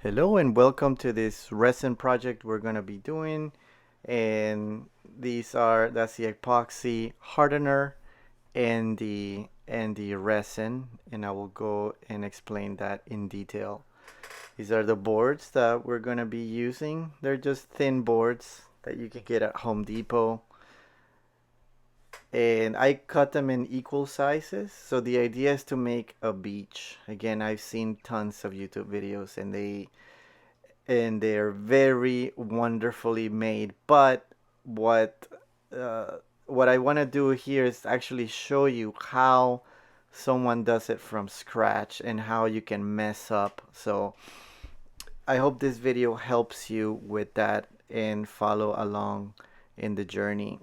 Hello and welcome to this resin project we're going to be doing, and that's the epoxy hardener and the resin, and I will go and explain that in detail. These are the boards that we're going to be using. They're just thin boards that you can get at Home Depot, and I cut them in equal sizes. So the idea is to make a beach. Again, I've seen tons of YouTube videos and they're very wonderfully made. But what uh, what I want to do here is actually show you how someone does it from scratch and how you can mess up. So I hope this video helps you with that and follow along in the journey.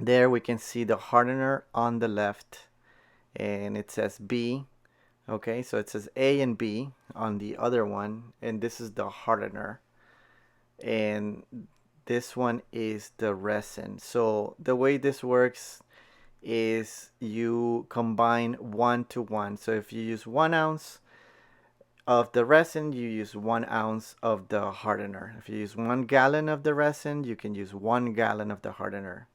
There we can see the hardener on the left, and it says B. Okay, so it says A and B on the other one, and this is the hardener, and this one is the resin. So the way this works is you combine 1 to 1. So if you use 1 ounce of the resin, you use 1 ounce of the hardener. If you use 1 gallon of the resin, you can use 1 gallon of the hardener,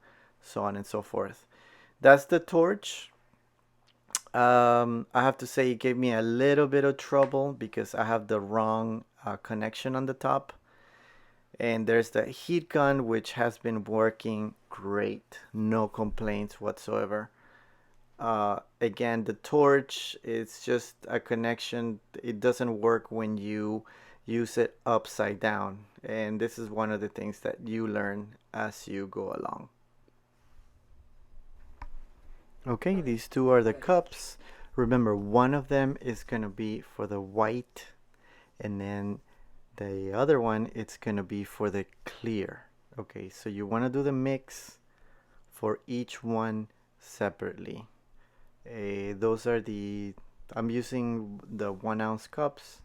so on and so forth. That's the torch. I have to say it gave me a little bit of trouble because I have the wrong connection on the top. And there's the heat gun, which has been working great. No complaints whatsoever. Again, the torch is just a connection. It doesn't work when you use it upside down. And this is one of the things that you learn as you go along. Okay, these two are the cups. Remember, one of them is going to be for the white, and then the other one, it's going to be for the clear. Okay, so you want to do the mix for each one separately. Those are I'm using the 1 ounce cups.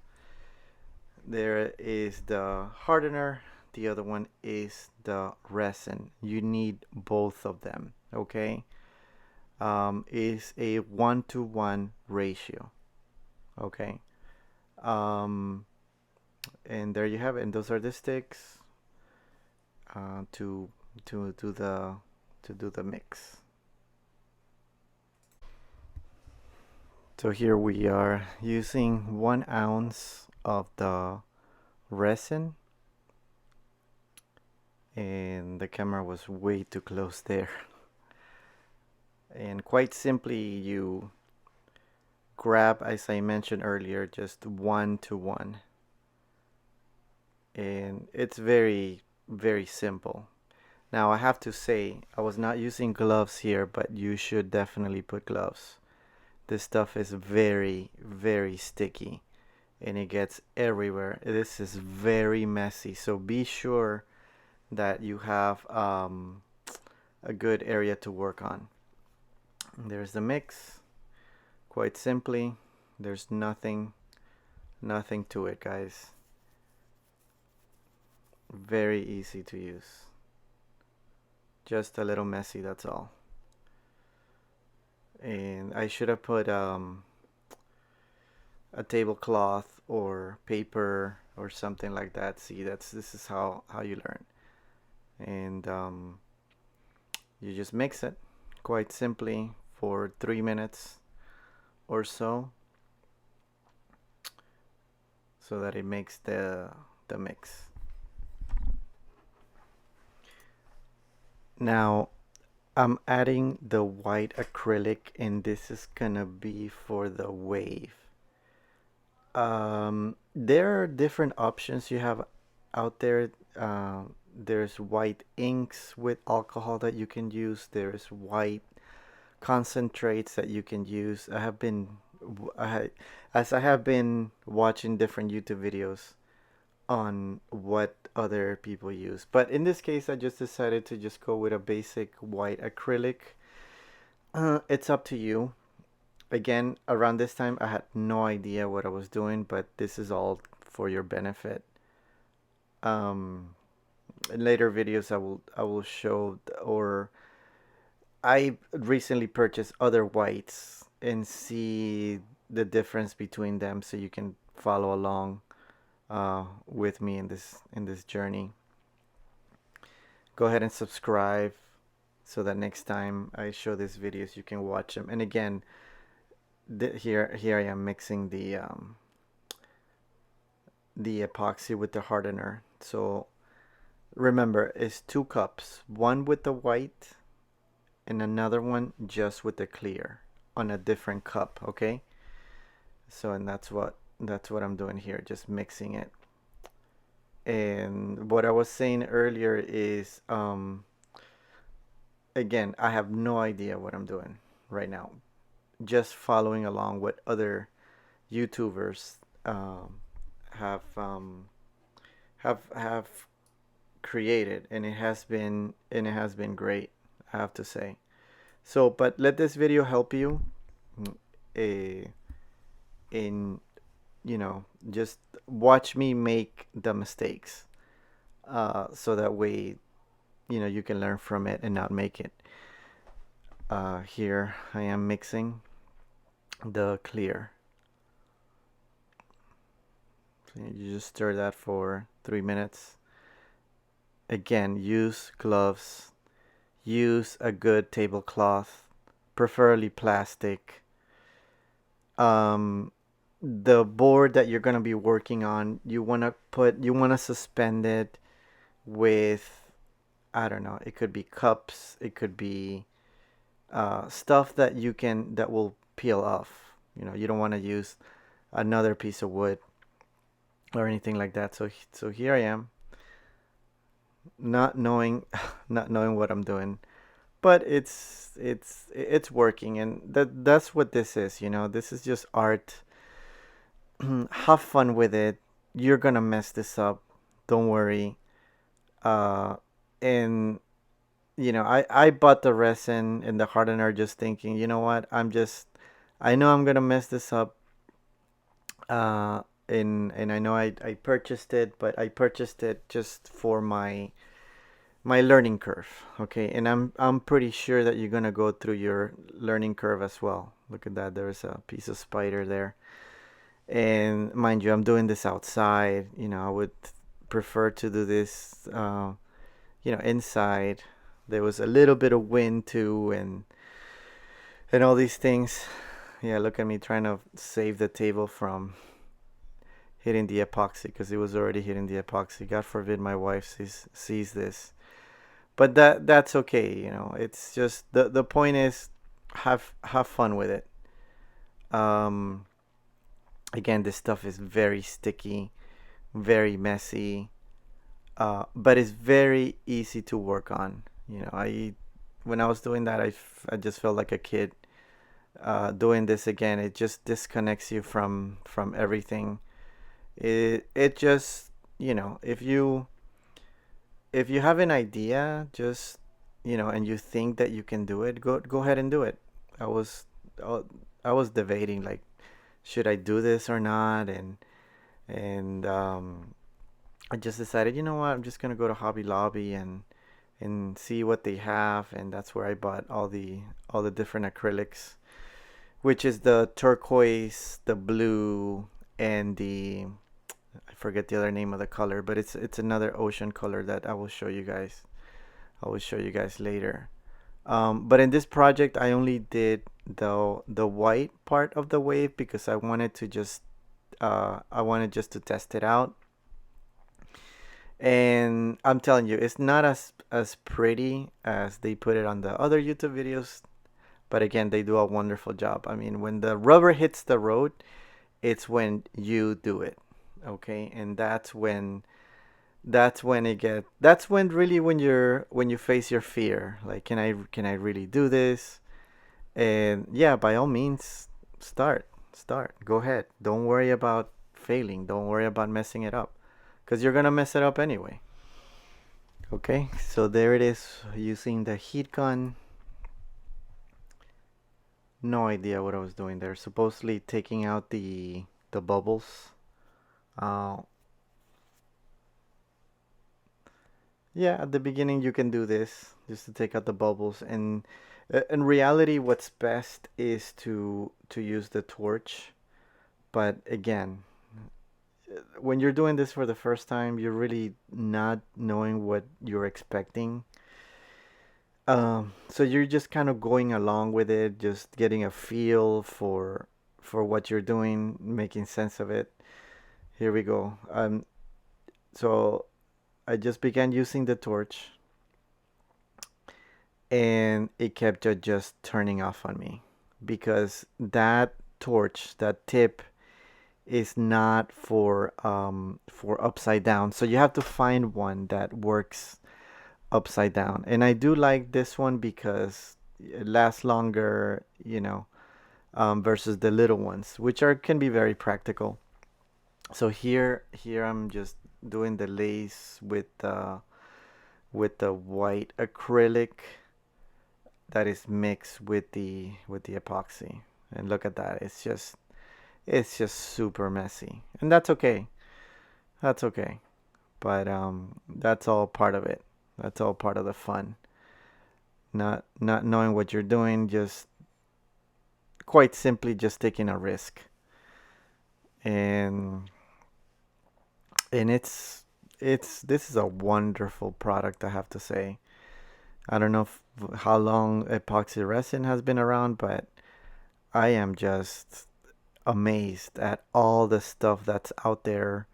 There is the hardener. The other one is the resin. You need both of them, okay? Is a 1 to 1 ratio, okay? Um, and there you have it. And those are the sticks to do the mix. So here we are using 1 ounce of the resin, and the camera was way too close there. And quite simply, you grab, as I mentioned earlier, just 1 to 1, and it's very, very simple. Now I have to say, I was not using gloves here, but you should definitely put gloves. This stuff is very, very sticky, and it gets everywhere. This is very messy, so be sure that you have a good area to work on. There's the mix. Quite simply, there's nothing to it, guys. Very easy to use. Just a little messy, that's all. And I should have put a tablecloth or paper or something like that. See, this is how you learn. And you just mix it quite simply for 3 minutes or so that it makes the mix. Now I'm adding the white acrylic, and this is gonna be for the wave. There are different options you have out there. There's white inks with alcohol that you can use. There's white concentrates that you can use. As I have been watching different YouTube videos on what other people use. But in this case, I just decided to just go with a basic white acrylic. It's up to you. Again, around this time, I had no idea what I was doing, but this is all for your benefit. In later videos, I will show, or I recently purchased other whites and see the difference between them, so you can follow along with me in this journey. Go ahead and subscribe so that next time I show these videos you can watch them. And again, here I am mixing the epoxy with the hardener. So remember, it's 2 cups, one with the white and another one just with the clear on a different cup, okay? So and that's what I'm doing here, just mixing it. And what I was saying earlier is again, I have no idea what I'm doing right now. Just following along what other YouTubers um, have have created, and it has been great, I have to say. So, but let this video help you uh, in just watch me make the mistakes, so that way you can learn from it and not make it. Here I am mixing the clear. So you just stir that for 3 minutes. Again, use gloves, use a good tablecloth, preferably plastic. um, the board that you're gonna be working on, you wanna suspend it with, I don't know, it could be cups, it could be stuff that will peel off. You don't want to use another piece of wood or anything like that. So here I am, not knowing not knowing what I'm doing, but it's working, and that's what this is. This is just art. Have fun with it. You're gonna mess this up. Don't worry. Uh, and I bought the resin and the hardener just thinking, you know what? I know I'm gonna mess this up. And I know I purchased it, but I purchased it just for my learning curve. Okay, and I'm pretty sure that you're gonna go through your learning curve as well. Look at that. There's a piece of spider there. And mind you, I'm doing this outside. I would prefer to do this, inside. There was a little bit of wind too, and all these things. Yeah, look at me trying to save the table from hitting the epoxy because it was already hitting the epoxy. God forbid my wife sees this. But that's okay. It's just the point is have fun with it. Um, Again, this stuff is very sticky, very messy, but it's very easy to work on. I when I was doing that, I just felt like a kid. Doing this again, it just disconnects you from everything. It just if you have an idea, just and you think that you can do it, go ahead and do it. I was uh, I was debating, like, should I do this or not, and I just decided, you know what, I'm just gonna go to Hobby Lobby and see what they have, and that's where I bought all the different acrylics, which is the turquoise, the blue, and the I forget the other name of the color, but it's another ocean color that I will show you guys. I will show you guys later. But in this project, I only did the white part of the wave because I wanted just to test it out. And I'm telling you, it's not as pretty as they put it on the other YouTube videos. But again, they do a wonderful job. I mean, when the rubber hits the road, it's when you do it, okay? And that's when really when you face your fear, like, can I really do this? And yeah, by all means, start, go ahead. Don't worry about failing, don't worry about messing it up, because you're gonna mess it up anyway. Okay, so there it is, using the heat gun. No idea what I was doing there. Supposedly taking out the bubbles. uh, Yeah, at the beginning you can do this just to take out the bubbles, and in reality, what's best is to use the torch. But again, when you're doing this for the first time, you're really not knowing what you're expecting. So you're just kind of going along with it, just getting a feel for what you're doing, making sense of it. Here we go. So I just began using the torch, and it kept just turning off on me because that torch, that tip, is not for upside down. So you have to find one that works upside down. And I do like this one because it lasts longer, versus the little ones, which are can be very practical. So here I'm just doing the lace with the white acrylic that is mixed with the epoxy. And look at that. It's just super messy. And that's okay. That's okay. But that's all part of it. That's all part of the fun. Not knowing what you're doing, just quite simply just taking a risk. And and it's this is a wonderful product, I have to say. I don't know how long epoxy resin has been around, but I am just amazed at all the stuff that's out there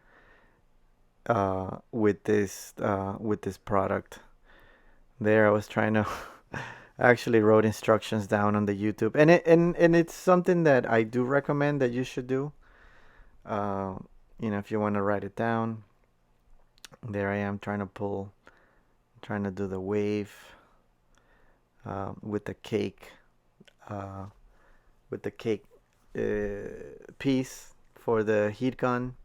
with this product. There, I was trying to I actually wrote instructions down on the YouTube, and it's something that I do recommend that you should do. Uh, if you want to write it down, there I am trying to do the wave with the cake, uh, with the cake piece for the heat gun.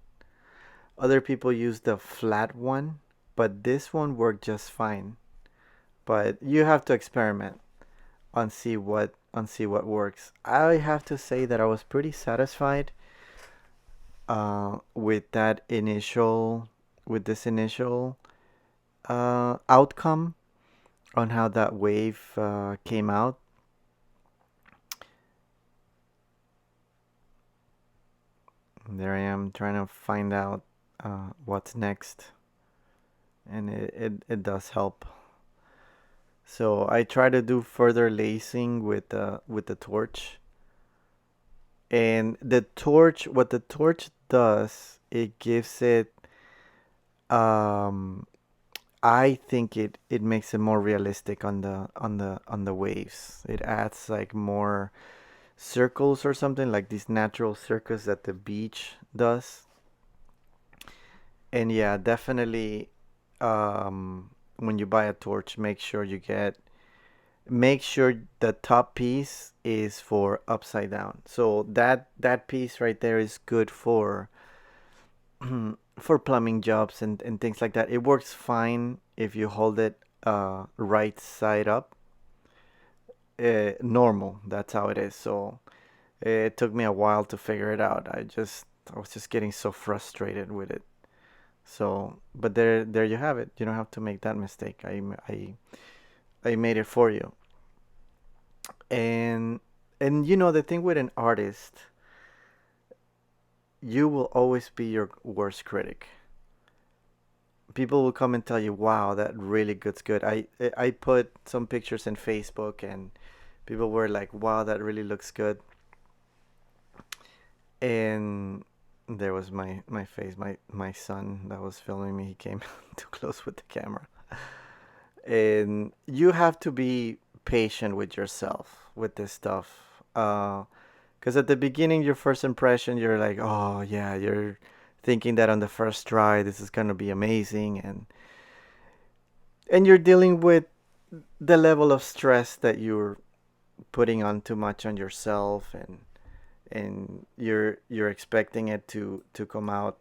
Other people use the flat one, but this one worked just fine. But you have to experiment on see what works. I have to say that I was pretty satisfied with this initial outcome on how that wave came out. There I am trying to find out what's next, and it does help. So I try to do further lacing with the torch. And what the torch does, it gives it, um, I think it makes it more realistic on the waves. It adds like more circles or something like these natural circles that the beach does. And yeah, definitely, when you buy a torch, make sure the top piece is for upside down. So that piece right there is good for plumbing jobs and things like that. It works fine if you hold it right side up. Normal, that's how it is. So it took me a while to figure it out. I was just getting so frustrated with it. So, but there you have it. You don't have to make that mistake. I made it for you. And the thing with an artist, you will always be your worst critic. People will come and tell you, "Wow, that really good's good." I put some pictures in Facebook, and people were like, "Wow, that really looks good." And there was my face, my son that was filming me. He came too close with the camera. And you have to be patient with yourself with this stuff. Because at the beginning, your first impression, you're like, oh yeah, you're thinking that on the first try, this is gonna be amazing, and you're dealing with the level of stress that you're putting on too much on yourself, and you're expecting it to come out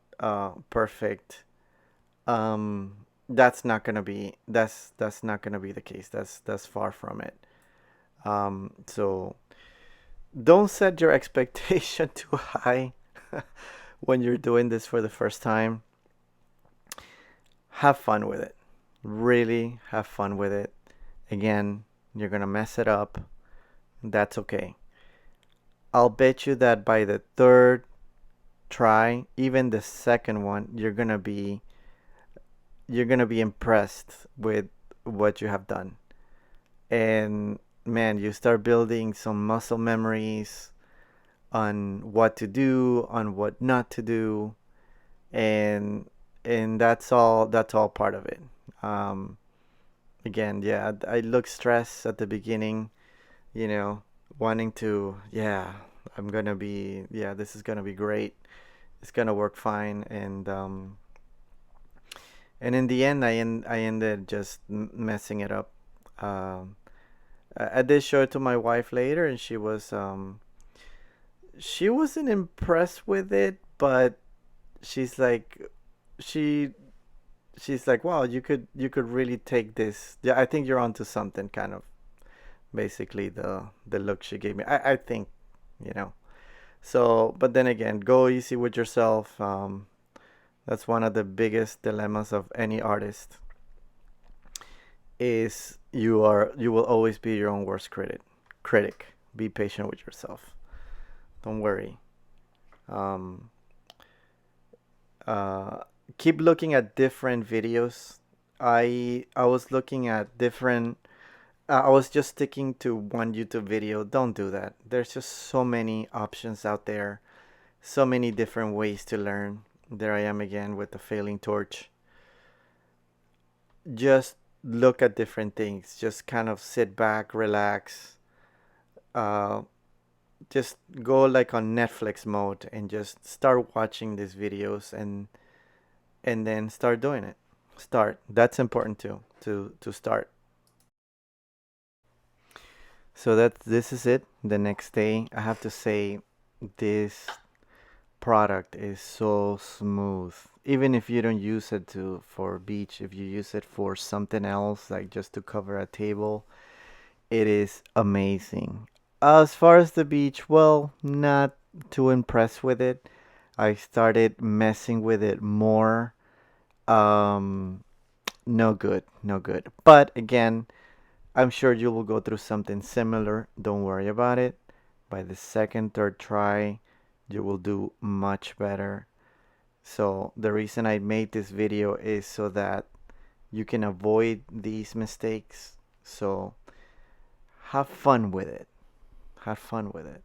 perfect. That's not gonna be the case. That's far from it. So don't set your expectation too high when you're doing this for the first time. Have fun with it. Really have fun with it. Again, you're gonna mess it up. That's okay. I'll bet you that by the third try, even the second one, you're gonna be impressed with what you have done. And man, you start building some muscle memories on what to do, on what not to do, and that's all part of it. Um, Again, yeah, I look stressed at the beginning, you know, wanting to, yeah, yeah, this is gonna be great. It's gonna work fine, and in the end, I ended just messing it up. Um, I did show it to my wife later, and she wasn't impressed with it, but she's like, she she's like, wow, you could really take this. Yeah, I think you're onto something, kind of. Basically, the look she gave me. I think, you know. So, but then again, go easy with yourself. That's one of the biggest dilemmas of any artist is you will always be your own worst critic. Be patient with yourself. Don't worry. Um, uh, Keep looking at different videos. I was looking at different. I was just sticking to one YouTube video. Don't do that. There's just so many options out there, so many different ways to learn. There I am again with the failing torch. Just look at different things. Just kind of sit back, relax. Uh, just go like on Netflix mode and just start watching these videos and then start doing it. Start. That's important too. To start. So that this is it. The next day, I have to say, this product is so smooth. Even if you don't use it to for beach, if you use it for something else, like just to cover a table, it is amazing. As far as the beach, well, not too impressed with it. I started messing with it more. Um, no good, no good. But again, I'm sure you will go through something similar. Don't worry about it. By the second, third try, you will do much better. So the reason I made this video is so that you can avoid these mistakes. So have fun with it. Have fun with it.